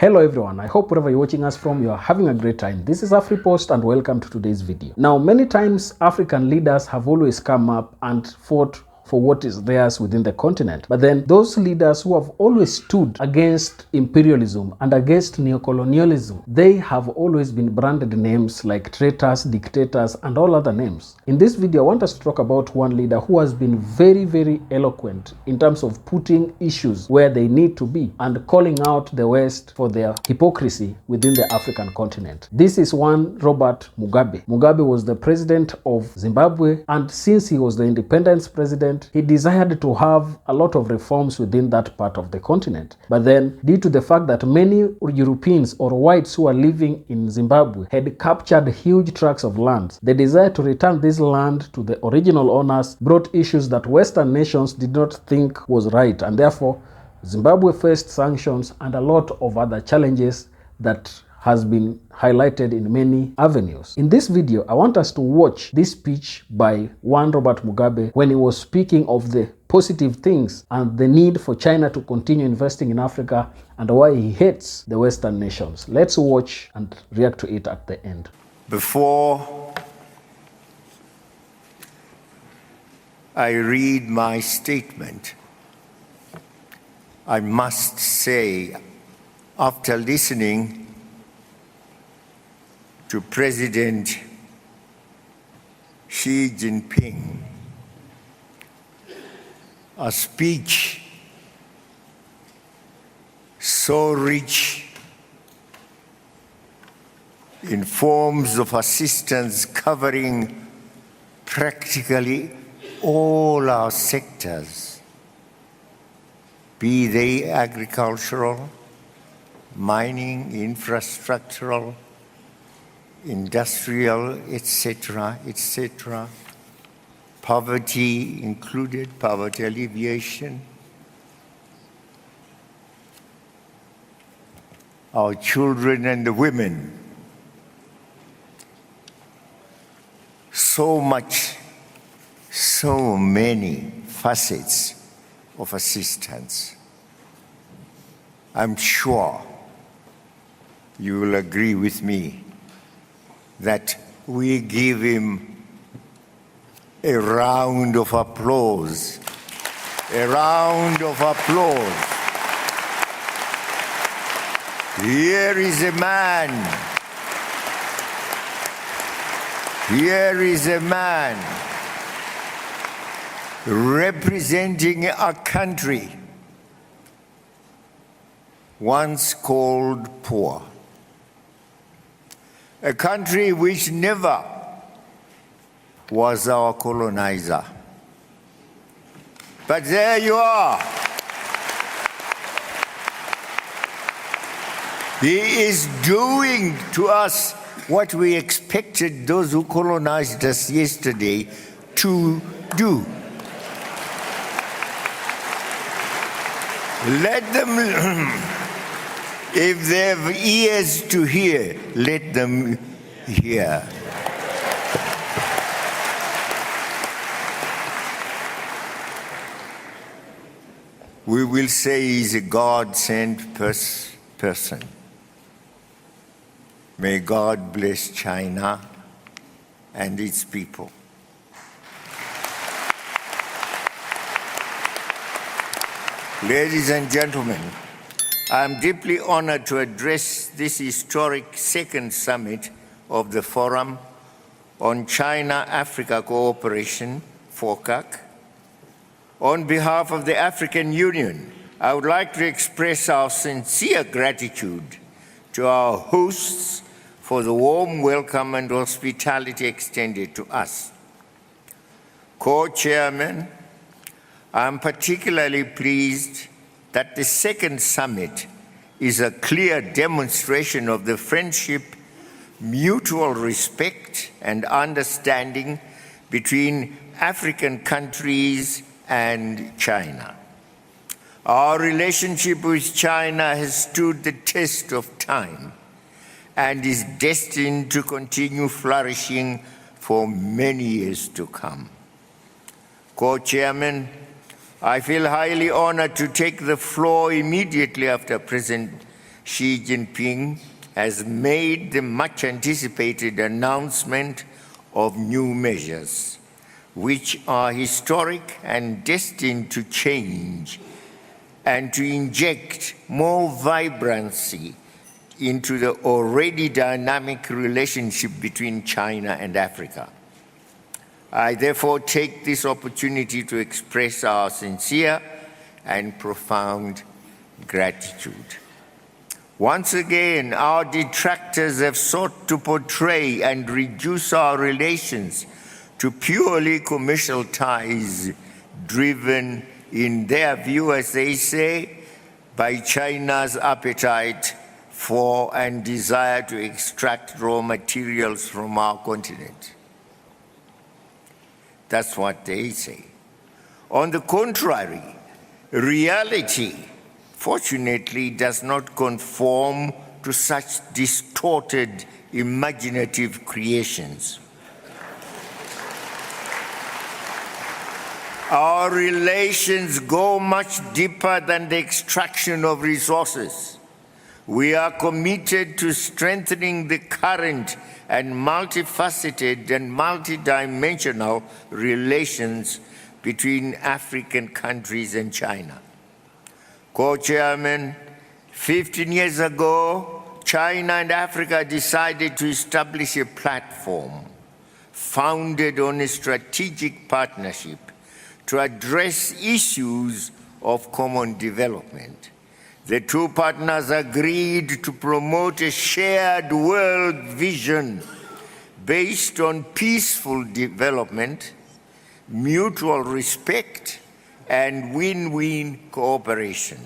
Hello everyone, I hope wherever you're watching us from, you are having a great time. This is AfriPost and welcome to today's video. Now, many times African leaders have always come up and fought for what is theirs within the continent. But then those leaders who have always stood against imperialism and against neocolonialism, they have always been branded names like traitors, dictators, and all other names. In this video, I want us to talk about one leader who has been very, very eloquent in terms of putting issues where they need to be and calling out the West for their hypocrisy within the African continent. This is one Robert Mugabe. Mugabe was the president of Zimbabwe, and since he was the independence president, he desired to have a lot of reforms within that part of the continent. But then, due to the fact that many Europeans or whites who are living in Zimbabwe had captured huge tracts of land, the desire to return this land to the original owners brought issues that Western nations did not think was right, and therefore Zimbabwe faced sanctions and a lot of other challenges that has been highlighted in many avenues. In this video, I want us to watch this speech by one Robert Mugabe when he was speaking of the positive things and the need for China to continue investing in Africa and why he hates the Western nations. Let's watch and react to it at the end. Before I read my statement, I must say, after listening to President Xi Jinping, a speech so rich in forms of assistance covering practically all our sectors, be they agricultural, mining, infrastructural, industrial, etc., etc., poverty included, poverty alleviation, our children and the women. So much, so many facets of assistance. I'm sure you will agree with me that we give him a round of applause. A round of applause. Here is a man. Here is a man representing a country once called poor. A country which never was our colonizer. But there you are. He is doing to us what we expected those who colonized us yesterday to do. Let them, if they have ears to hear, let them hear. We will say he's a God-sent person. May God bless China and its people. Ladies and gentlemen, I am deeply honored to address this historic second summit of the Forum on China-Africa Cooperation, FOCAC. On behalf of the African Union, I would like to express our sincere gratitude to our hosts for the warm welcome and hospitality extended to us. Co-chairman, I am particularly pleased that the second summit is a clear demonstration of the friendship, mutual respect, and understanding between African countries and China. Our relationship with China has stood the test of time and is destined to continue flourishing for many years to come. Co-chairman, I feel highly honored to take the floor immediately after President Xi Jinping has made the much anticipated announcement of new measures, which are historic and destined to change and to inject more vibrancy into the already dynamic relationship between China and Africa. I therefore take this opportunity to express our sincere and profound gratitude. Once again, our detractors have sought to portray and reduce our relations to purely commercial ties, driven, in their view, as they say, by China's appetite for and desire to extract raw materials from our continent. That's what they say. On the contrary, reality, fortunately, does not conform to such distorted, imaginative creations. Our relations go much deeper than the extraction of resources. We are committed to strengthening the current and multifaceted and multidimensional relations between African countries and China. Co-chairman, 15 years ago, China and Africa decided to establish a platform founded on a strategic partnership to address issues of common development. The two partners agreed to promote a shared world vision based on peaceful development, mutual respect, and win-win cooperation.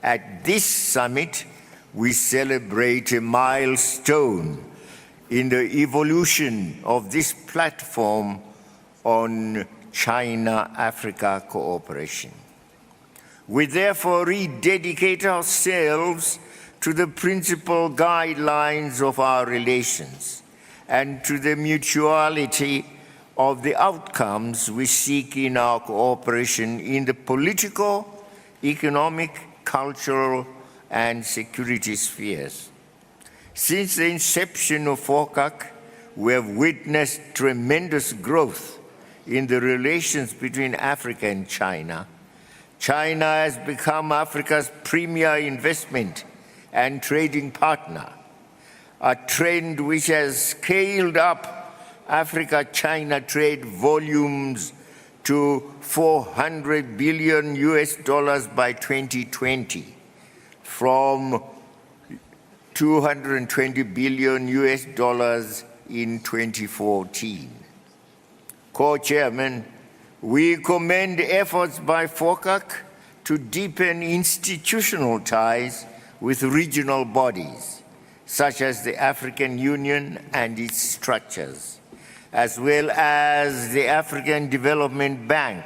At this summit, we celebrate a milestone in the evolution of this platform on China-Africa cooperation. We therefore rededicate ourselves to the principal guidelines of our relations and to the mutuality of the outcomes we seek in our cooperation in the political, economic, cultural, and security spheres. Since the inception of FOCAC, we have witnessed tremendous growth in the relations between Africa and China. China has become Africa's premier investment and trading partner, a trend which has scaled up Africa-China trade volumes to $400 billion by 2020, from $220 billion in 2014. Co-chairman, we commend efforts by FOCAC to deepen institutional ties with regional bodies, such as the African Union and its structures, as well as the African Development Bank.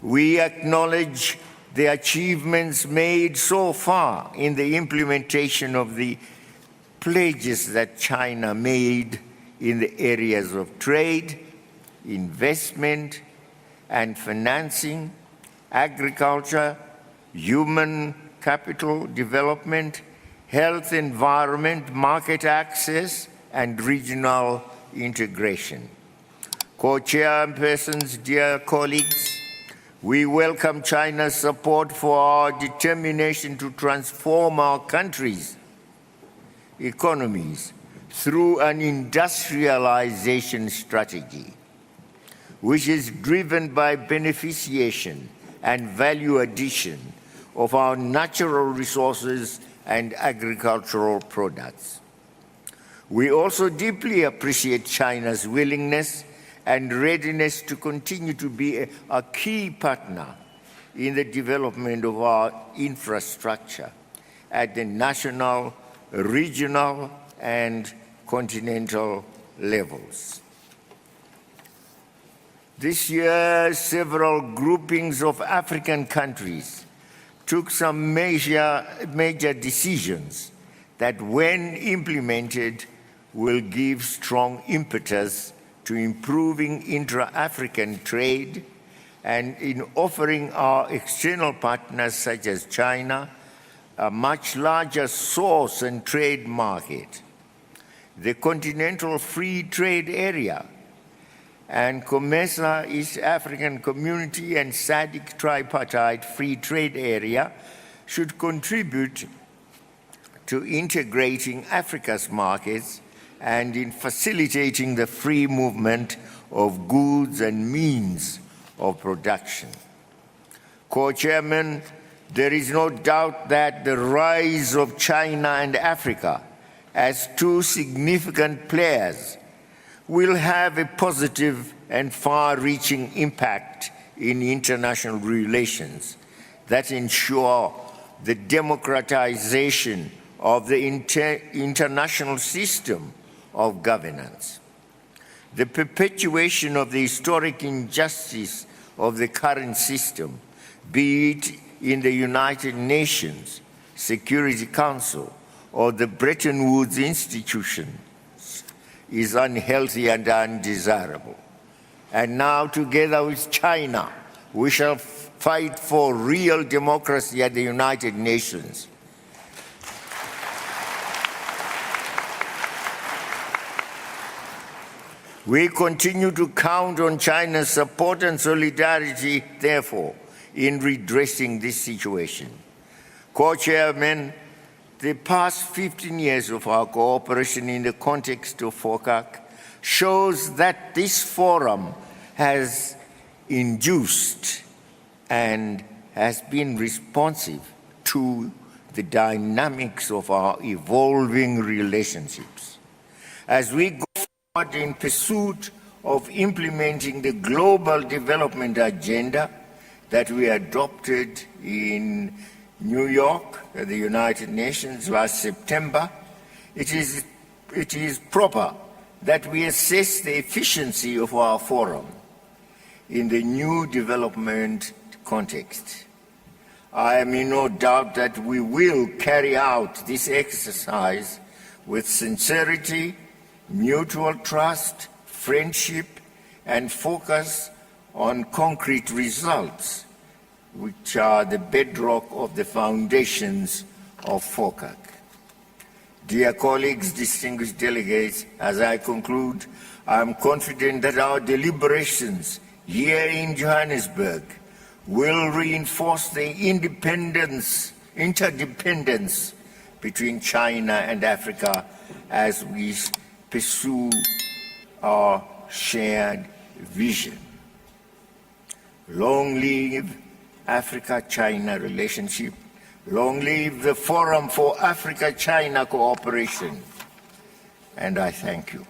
We acknowledge the achievements made so far in the implementation of the pledges that China made in the areas of trade, investment and financing, agriculture, human capital development, health, environment, market access, and regional integration. Co-chairpersons, dear colleagues, we welcome China's support for our determination to transform our countries' economies through an industrialization strategy, which is driven by beneficiation and value addition of our natural resources and agricultural products. We also deeply appreciate China's willingness and readiness to continue to be a key partner in the development of our infrastructure at the national, regional, and continental levels. This year, several groupings of African countries took some major decisions that, when implemented, will give strong impetus to improving intra-African trade and in offering our external partners, such as China, a much larger source and trade market, the Continental Free Trade Area, and COMESA, East African Community, and SADC Tripartite Free Trade Area should contribute to integrating Africa's markets and in facilitating the free movement of goods and means of production. Co-Chairman, there is no doubt that the rise of China and Africa as two significant players will have a positive and far-reaching impact in international relations that ensure the democratization of the international system of governance. The perpetuation of the historic injustice of the current system, be it in the United Nations Security Council or the Bretton Woods institutions, is unhealthy and undesirable. And now, together with China, we shall fight for real democracy at the United Nations. We continue to count on China's support and solidarity, therefore, in redressing this situation. Co-Chairman, the past 15 years of our cooperation in the context of FOCAC shows that this forum has induced and has been responsive to the dynamics of our evolving relationships. As we go forward in pursuit of implementing the global development agenda that we adopted in New York at the United Nations last September, it is proper that we assess the efficiency of our forum in the new development context. I am in no doubt that we will carry out this exercise with sincerity, mutual trust, friendship, and focus on concrete results, which are the bedrock of the foundations of FOCAC. Dear colleagues, distinguished delegates, as I conclude, I am confident that our deliberations here in Johannesburg will reinforce the interdependence between China and Africa as we pursue our shared vision. Long live Africa-China relationship. Long live the Forum for Africa-China Cooperation. And I thank you.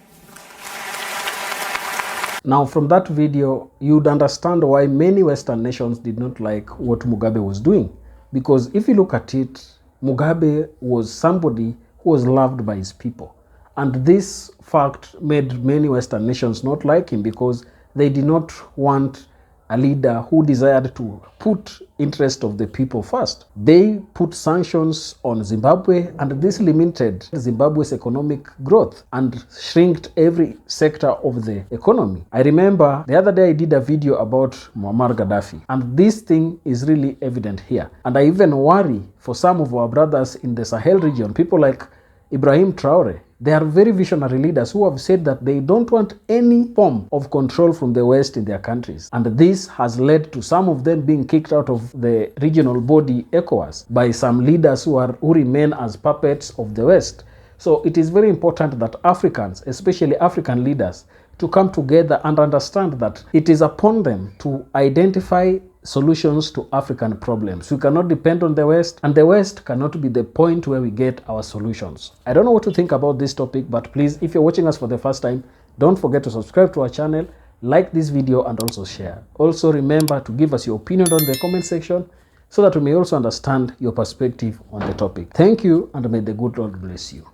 Now, from that video, you'd understand why many Western nations did not like what Mugabe was doing. Because if you look at it, Mugabe was somebody who was loved by his people. And this fact made many Western nations not like him because they did not want a leader who desired to put interest of the people first. They put sanctions on Zimbabwe, and this limited Zimbabwe's economic growth and shrinked every sector of the economy. I remember the other day I did a video about Muammar Gaddafi, and this thing is really evident here. And I even worry for some of our brothers in the Sahel region, people like Ibrahim Traore. They are very visionary leaders who have said that they don't want any form of control from the West in their countries. And this has led to some of them being kicked out of the regional body ECOWAS by some leaders who remain as puppets of the West. So it is very important that Africans, especially African leaders, to come together and understand that it is upon them to identify solutions to African problems. We cannot depend on the West, and the West cannot be the point where we get our solutions. I don't know what to think about this topic, but please, if you're watching us for the first time, don't forget to subscribe to our channel, like this video, and also share. Also remember to give us your opinion on the comment section so that we may also understand your perspective on the topic. Thank you, and may the good Lord bless you.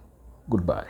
Goodbye.